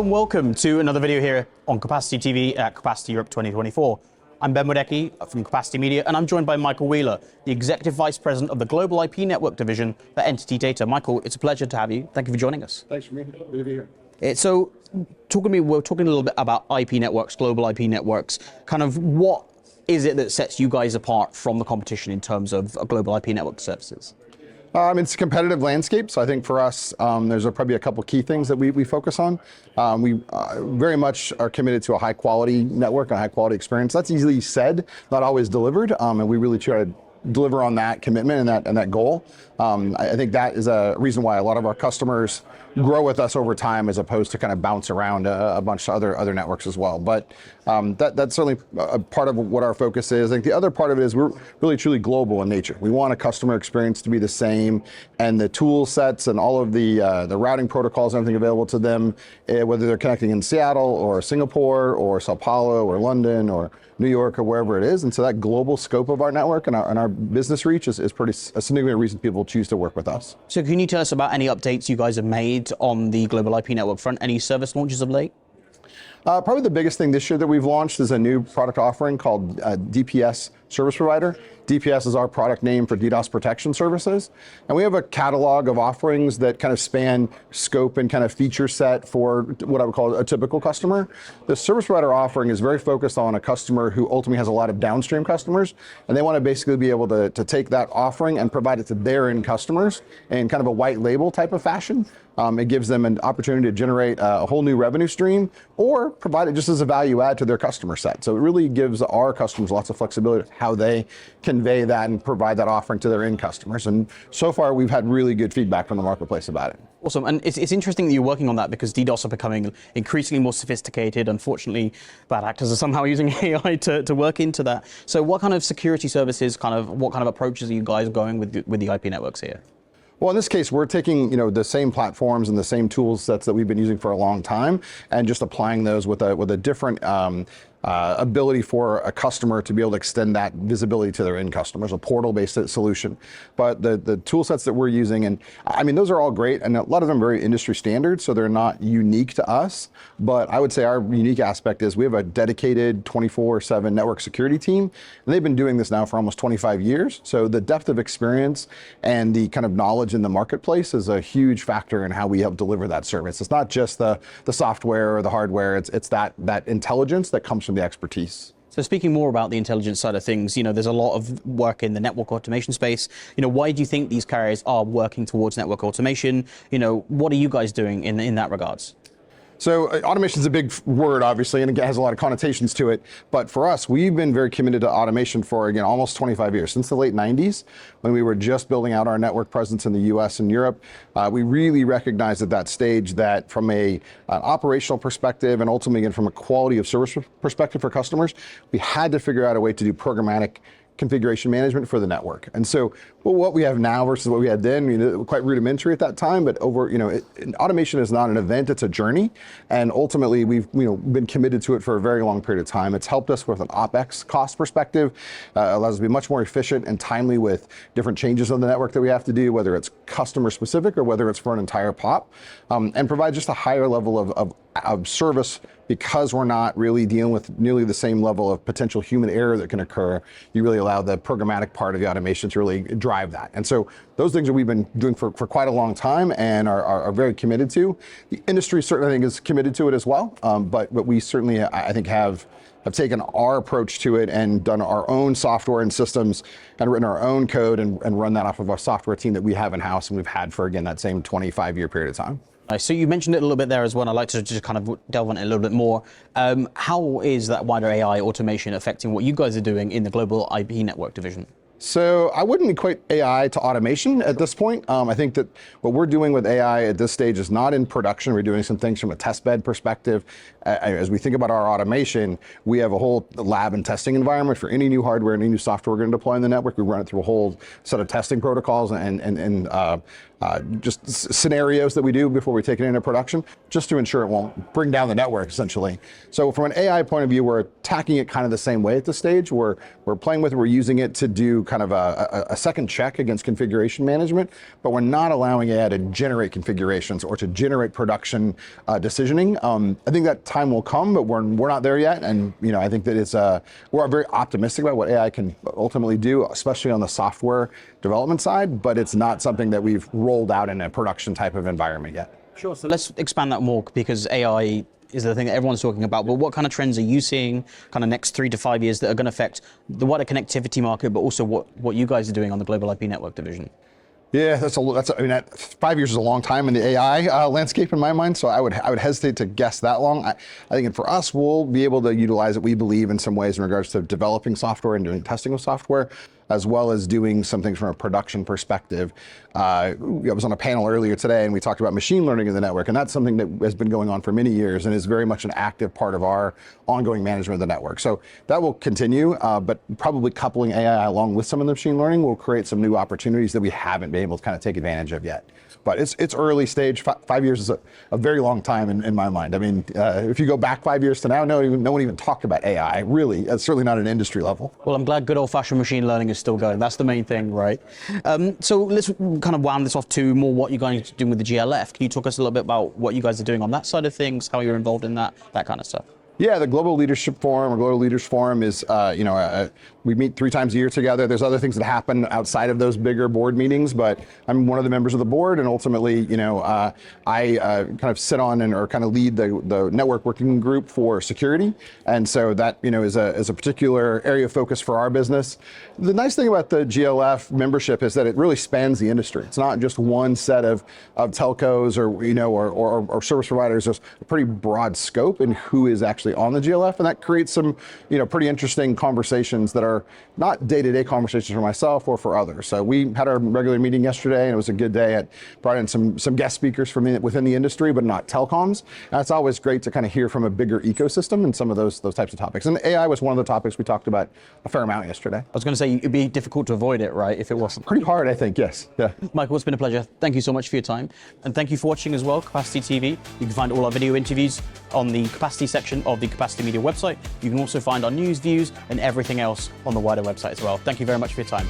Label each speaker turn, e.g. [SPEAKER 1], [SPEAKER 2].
[SPEAKER 1] and welcome to another video here on Capacity TV at Capacity Europe 2024. I'm Ben Wadecki from Capacity Media, and I'm joined by Michael Wheeler, the Executive Vice President of the Global IP Network Division for Entity Data. Michael, it's a pleasure to have you. Thank you for joining us.
[SPEAKER 2] Thanks for me. Good to be here.
[SPEAKER 1] So, we're talking a little bit about IP networks, global IP networks. Kind of what is it that sets you guys apart from the competition in terms of global IP network services?
[SPEAKER 2] It's a competitive landscape, so I think for us, there's probably a couple key things that we focus on. We very much are committed to a high quality network, a high quality experience. That's easily said, not always delivered, and we really try to deliver on that commitment and that goal. I think that is a reason why a lot of our customers grow with us over time, as opposed to kind of bounce around a bunch of other networks as well. But that's certainly a part of what our focus is. I think the other part of it is we're really truly global in nature. We want a customer experience to be the same, and the tool sets and all of the routing protocols and everything available to them, whether they're connecting in Seattle or Singapore or Sao Paulo or London or New York or wherever it is. And so that global scope of our network and our business reach is pretty a significant reason people choose to work with us.
[SPEAKER 1] So can you tell us about any updates you guys have made on the global IP network front? Any service launches of late?
[SPEAKER 2] Probably the biggest thing this year that we've launched is a new product offering called DPS Service Provider. DPS is our product name for DDoS protection services. And we have a catalog of offerings that kind of span scope and kind of feature set for what I would call a typical customer. The service provider offering is very focused on a customer who ultimately has a lot of downstream customers, and they want to basically be able to take that offering and provide it to their end customers in kind of a white label type of fashion. It gives them an opportunity to generate a whole new revenue stream, or provide it just as a value add to their customer set. So it really gives our customers lots of flexibility how they convey that and provide that offering to their end customers. And so far, we've had really good feedback from the marketplace about it.
[SPEAKER 1] Awesome, and it's interesting that you're working on that, because DDoS are becoming increasingly more sophisticated. Unfortunately, bad actors are somehow using AI to work into that. So what kind of security services, what kind of approaches are you guys going with the IP networks here?
[SPEAKER 2] Well, in this case, we're taking the same platforms and the same tool sets that we've been using for a long time, and just applying those with a different ability for a customer to be able to extend that visibility to their end customers, a portal-based solution. But the tool sets that we're using, and I mean, those are all great, and a lot of them are very industry standard, so they're not unique to us. But I would say our unique aspect is we have a dedicated 24/7 network security team, and they've been doing this now for almost 25 years. So the depth of experience and the kind of knowledge in the marketplace is a huge factor in how we help deliver that service. It's not just the software or the hardware, it's that intelligence that comes from the expertise.
[SPEAKER 1] So speaking more about the intelligence side of things, there's a lot of work in the network automation space. Why do you think these carriers are working towards network automation? What are you guys doing in that regards?
[SPEAKER 2] So automation is a big word, obviously, and it has a lot of connotations to it. But for us, we've been very committed to automation for, again, almost 25 years. Since the late 90s, when we were just building out our network presence in the US and Europe, we really recognized at that stage that from an operational perspective, and ultimately again from a quality of service perspective for customers, we had to figure out a way to do programmatic configuration management for the network. And so what we have now versus what we had then, quite rudimentary at that time, but automation is not an event, it's a journey. And ultimately we've been committed to it for a very long period of time. It's helped us with an OpEx cost perspective, allows us to be much more efficient and timely with different changes on the network that we have to do, whether it's customer specific or whether it's for an entire POP, and provide just a higher level of service, because we're not really dealing with nearly the same level of potential human error that can occur. You really allow the programmatic part of the automation to really drive that. And so those things that we've been doing for quite a long time and are very committed to. The industry certainly, I think, is committed to it as well. But we certainly, I think, have taken our approach to it and done our own software and systems and written our own code and run that off of our software team that we have in-house and we've had for, again, that same 25-year period of time.
[SPEAKER 1] So you mentioned it a little bit there as well. I'd like to just kind of delve on it a little bit more. How is that wider AI automation affecting what you guys are doing in the global IP network division?
[SPEAKER 2] So I wouldn't equate AI to automation at this point. I think that what we're doing with AI at this stage is not in production. We're doing some things from a test bed perspective. As we think about our automation, we have a whole lab and testing environment for any new hardware, any new software we're going to deploy in the network. We run it through a whole set of testing protocols and just scenarios that we do before we take it into production, just to ensure it won't bring down the network, essentially. So from an AI point of view, we're attacking it kind of the same way at this stage. We're playing with it, we're using it to do kind of a second check against configuration management, but we're not allowing AI to generate configurations or to generate production decisioning. I think that time will come, but we're not there yet. And I think that we're very optimistic about what AI can ultimately do, especially on the software development side, but it's not something that we've rolled out in a production type of environment yet.
[SPEAKER 1] Sure, so let's expand that more, because AI is the thing that everyone's talking about, but what kind of trends are you seeing kind of next 3 to 5 years that are going to affect the wider connectivity market, but also what you guys are doing on the global IP network division?
[SPEAKER 2] Yeah, 5 years is a long time in the AI landscape in my mind, so I would hesitate to guess that long. I think for us, we'll be able to utilize it, we believe, in some ways in regards to developing software and doing testing of software, as well as doing some things from a production perspective. I was on a panel earlier today and we talked about machine learning in the network, and that's something that has been going on for many years and is very much an active part of our ongoing management of the network. So that will continue, but probably coupling AI along with some of the machine learning will create some new opportunities that we haven't been able to kind of take advantage of yet. But it's early stage. 5 years is a very long time in my mind. I mean, if you go back 5 years to now, no one even talked about AI, really. It's certainly not an industry level.
[SPEAKER 1] Well, I'm glad good old-fashioned machine learning is still going. That's the main thing, right? So let's kind of wound this off to more what you guys are doing with the GLF. Can you talk us a little bit about what you guys are doing on that side of things, how you're involved in that kind of stuff?
[SPEAKER 2] Yeah, the Global Leadership Forum, or Global Leaders Forum, is we meet 3 times a year together. There's other things that happen outside of those bigger board meetings, but I'm one of the members of the board, and ultimately, I kind of sit on or kind of lead the network working group for security, and so that is a particular area of focus for our business. The nice thing about the GLF membership is that it really spans the industry. It's not just one set of telcos or service providers. There's a pretty broad scope in who is actually on the GLF, and that creates some pretty interesting conversations that are not day-to-day conversations for myself or for others. So we had our regular meeting yesterday, and it was a good day. It brought in some guest speakers from within the industry, but not telecoms. And it's always great to kind of hear from a bigger ecosystem and some of those types of topics. And AI was one of the topics we talked about a fair amount yesterday. I
[SPEAKER 1] was going to say, it'd be difficult to avoid it, right, if it wasn't?
[SPEAKER 2] Pretty hard, I think, yes. Yeah.
[SPEAKER 1] Michael, it's been a pleasure. Thank you so much for your time. And thank you for watching as well, Capacity TV. You can find all our video interviews on the Capacity section of the Capacity Media website. You can also find our news, views, and everything else on the wider website as well. Thank you very much for your time.